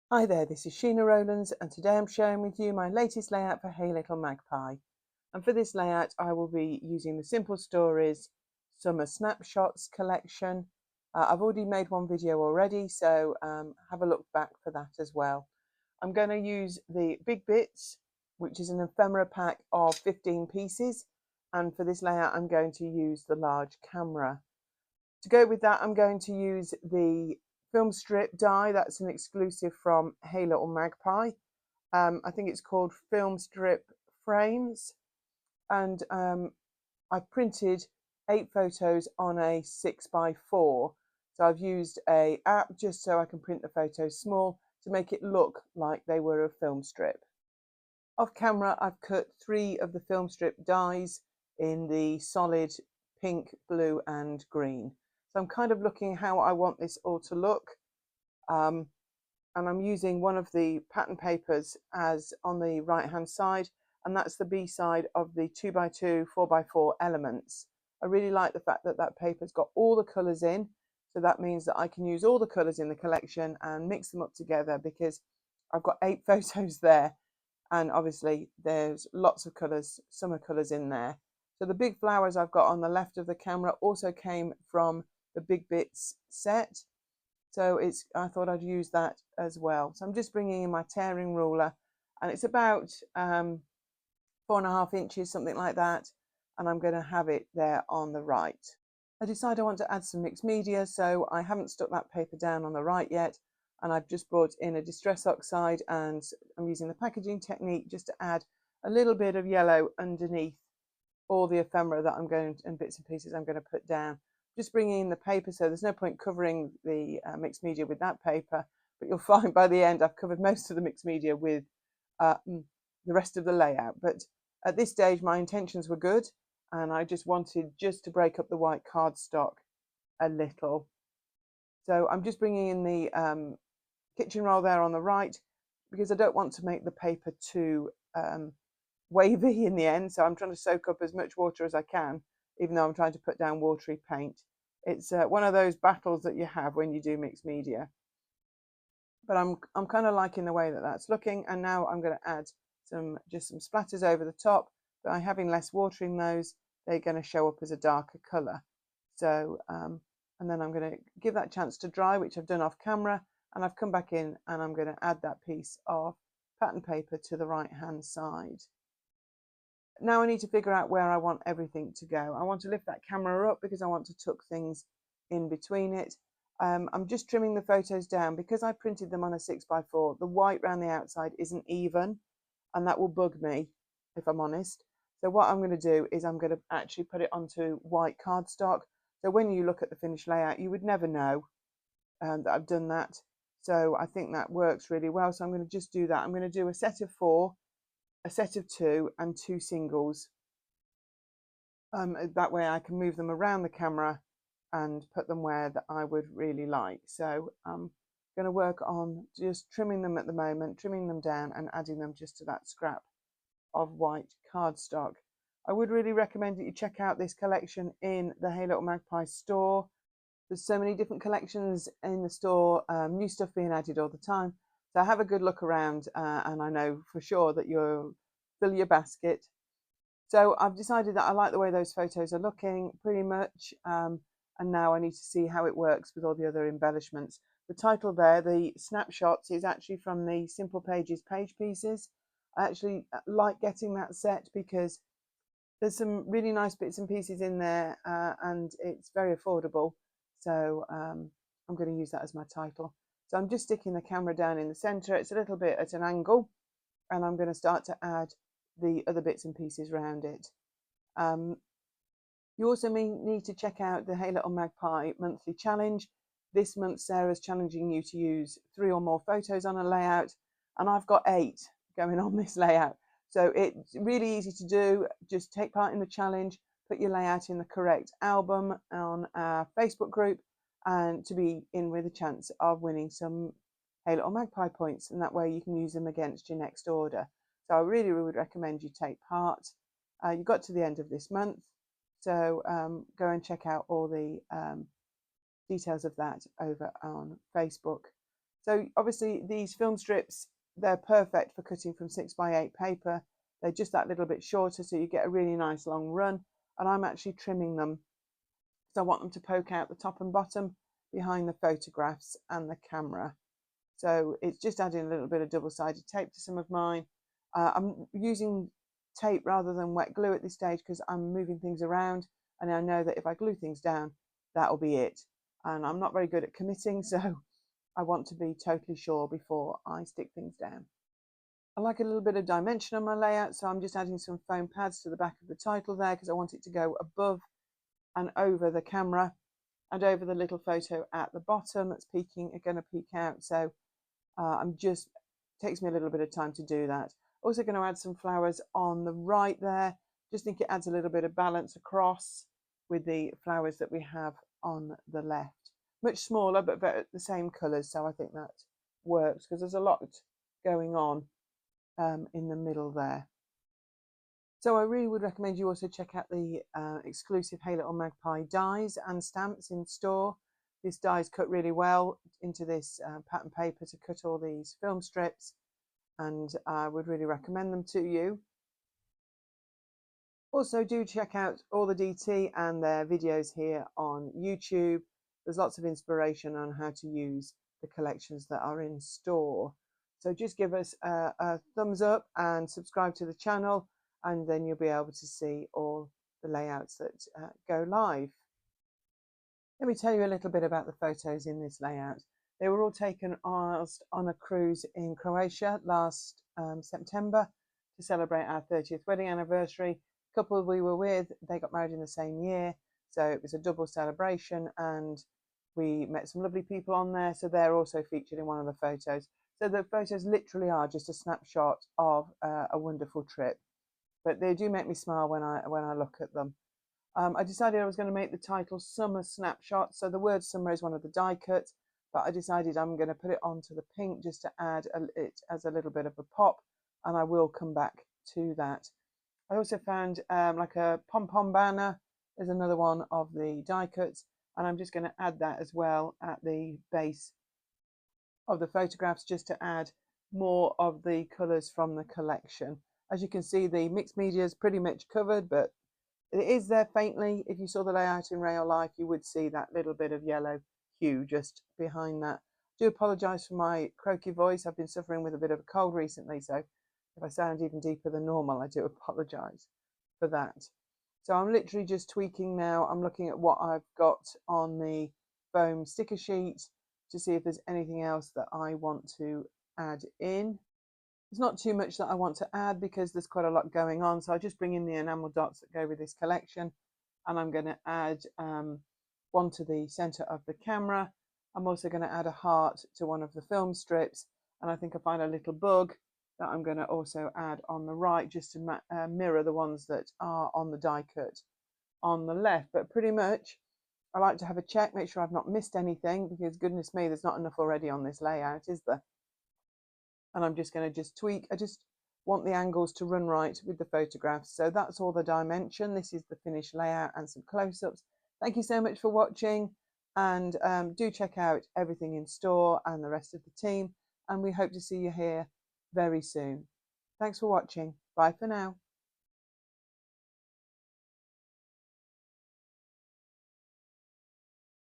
Hi there, this is Sheena Rowlands and today I'm sharing with you my latest layout for Hey Little Magpie. And for this layout I will be using the Simple Stories Summer Snapshots collection. I've already made one video already, so have a look back for that as well. I'm going to use the Big Bits, which is an ephemera pack of 15 pieces, and for this layout I'm going to use the large camera. To go with that, I'm going to use the film strip die. That's an exclusive from Hey Little Magpie. I think it's called Film Strip Frames. And I've printed 8 photos on a 6x4. So I've used a app just so I can print the photos small to make it look like they were a film strip. Off camera, I've cut 3 of the film strip dies in the solid pink, blue and green. So I'm kind of looking how I want this all to look. And I'm using one of the pattern papers as on the right hand side, and that's the B side of the 2x2 4x4 elements. I really like the fact that that paper's got all the colours in, so that means that I can use all the colours in the collection and mix them up together, because I've got 8 photos there and obviously there's lots of colours, summer colours in there. So the big flowers I've got on the left of the camera also came from the Big Bits set. So I thought I'd use that as well. So I'm just bringing in my tearing ruler, and it's about 4.5 inches, something like that. And I'm going to have it there on the right. I decide I want to add some mixed media, so I haven't stuck that paper down on the right yet. And I've just brought in a distress oxide, and I'm using the packaging technique just to add a little bit of yellow underneath all the ephemera that I'm going to, and bits and pieces I'm going to put down. Just bringing in the paper, so there's no point covering the mixed media with that paper, but you'll find by the end I've covered most of the mixed media with the rest of the layout. But at this stage my intentions were good, and I just wanted to break up the white cardstock a little. So I'm just bringing in the kitchen roll there on the right, because I don't want to make the paper too wavy in the end. So I'm trying to soak up as much water as I can, even though I'm trying to put down watery paint. It's one of those battles that you have when you do mixed media. But I'm kind of liking the way that that's looking, and now I'm going to add just some splatters over the top. But by having less water in those, they're going to show up as a darker colour. So and then I'm going to give that chance to dry, which I've done off camera, and I've come back in and I'm going to add that piece of pattern paper to the right hand side. Now I need to figure out where I want everything to go. I want to lift that camera up because I want to tuck things in between it. I'm just trimming the photos down because I printed them on a 6x4. The white around the outside isn't even, and that will bug me if I'm honest. So what I'm going to do is I'm going to actually put it onto white cardstock. So when you look at the finished layout, you would never know that I've done that. So I think that works really well. So I'm going to just do that. I'm going to do a set of 4, a set of 2 and 2 singles. That way I can move them around the camera and put them where that I would really like. So I'm going to work on just trimming them at the moment, trimming them down and adding them just to that scrap of white cardstock. I would really recommend that you check out this collection in the Hey Little Magpie store. There's so many different collections in the store, new stuff being added all the time. So have a good look around, and I know for sure that you'll fill your basket. So I've decided that I like the way those photos are looking pretty much, and now I need to see how it works with all the other embellishments. The title there, the Snapshots, is actually from the Simple Pages page pieces. I actually like getting that set because there's some really nice bits and pieces in there, and it's very affordable. So I'm going to use that as my title. So I'm just sticking the camera down in the center. It's a little bit at an angle, and I'm going to start to add the other bits and pieces around it. You also need to check out the Hey Little Magpie monthly challenge. This month Sarah's challenging you to use 3 or more photos on a layout, and I've got 8 going on this layout. So it's really easy to do. Just take part in the challenge, put your layout in the correct album on our Facebook group, and to be in with a chance of winning some Hey Little Magpie points, and that way you can use them against your next order. So I really would recommend you take part. You got to the end of this month, so go and check out all the details of that over on Facebook. So obviously these film strips, they're perfect for cutting from 6x8 paper. They're just that little bit shorter, so you get a really nice long run. And I'm actually trimming them because I want them to poke out the top and bottom behind the photographs and the camera. So it's just adding a little bit of double-sided tape to some of mine. I'm using tape rather than wet glue at this stage because I'm moving things around, and I know that if I glue things down, that'll be it. And I'm not very good at committing, so I want to be totally sure before I stick things down. I like a little bit of dimension on my layout, so I'm just adding some foam pads to the back of the title there because I want it to go above and over the camera and over the little photo at the bottom that's peeking, going to peek out. So takes me a little bit of time to do that. Also going to add some flowers on the right there. Just think it adds a little bit of balance across with the flowers that we have on the left. Much smaller, but the same colours, so I think that works because there's a lot going on in the middle there. So I really would recommend you also check out the exclusive Hey Little Magpie dies and stamps in store. This die is cut really well into this pattern paper to cut all these film strips, and I would really recommend them to you. Also, do check out all the DT and their videos here on YouTube. There's lots of inspiration on how to use the collections that are in store. So just give us a thumbs up and subscribe to the channel, and then you'll be able to see all the layouts that go live. Let me tell you a little bit about the photos in this layout. They were all taken whilst on a cruise in Croatia last September to celebrate our 30th wedding anniversary. The couple we were with, they got married in the same year, so it was a double celebration, and we met some lovely people on there, so they're also featured in one of the photos. So the photos literally are just a snapshot of a wonderful trip, but they do make me smile when I look at them. I decided I was going to make the title Summer Snapshot. So the word summer is one of the die cuts, but I decided I'm going to put it onto the pink just to add it as a little bit of a pop, and I will come back to that. I also found like a pom-pom banner is another one of the die cuts, and I'm just going to add that as well at the base of the photographs just to add more of the colours from the collection. As you can see, the mixed media is pretty much covered, but it is there faintly. If you saw the layout in real life, you would see that little bit of yellow hue just behind that. I do apologise for my croaky voice. I've been suffering with a bit of a cold recently, so if I sound even deeper than normal, I do apologise for that. So I'm literally just tweaking now. I'm looking at what I've got on the foam sticker sheet to see if there's anything else that I want to add in. There's not too much that I want to add because there's quite a lot going on. So I just bring in the enamel dots that go with this collection, and I'm going to add one to the center of the camera. I'm also going to add a heart to one of the film strips, and I think I find a little bug that I'm going to also add on the right just to mirror the ones that are on the die cut on the left. But pretty much I like to have a check, make sure I've not missed anything, because goodness me, there's not enough already on this layout, is there? And I'm just going to just tweak. I just want the angles to run right with the photographs. So that's all the dimension. This is the finished layout and some close-ups. Thank you so much for watching, and do check out everything in store and the rest of the team, and we hope to see you here very soon. Thanks for watching. Bye for now.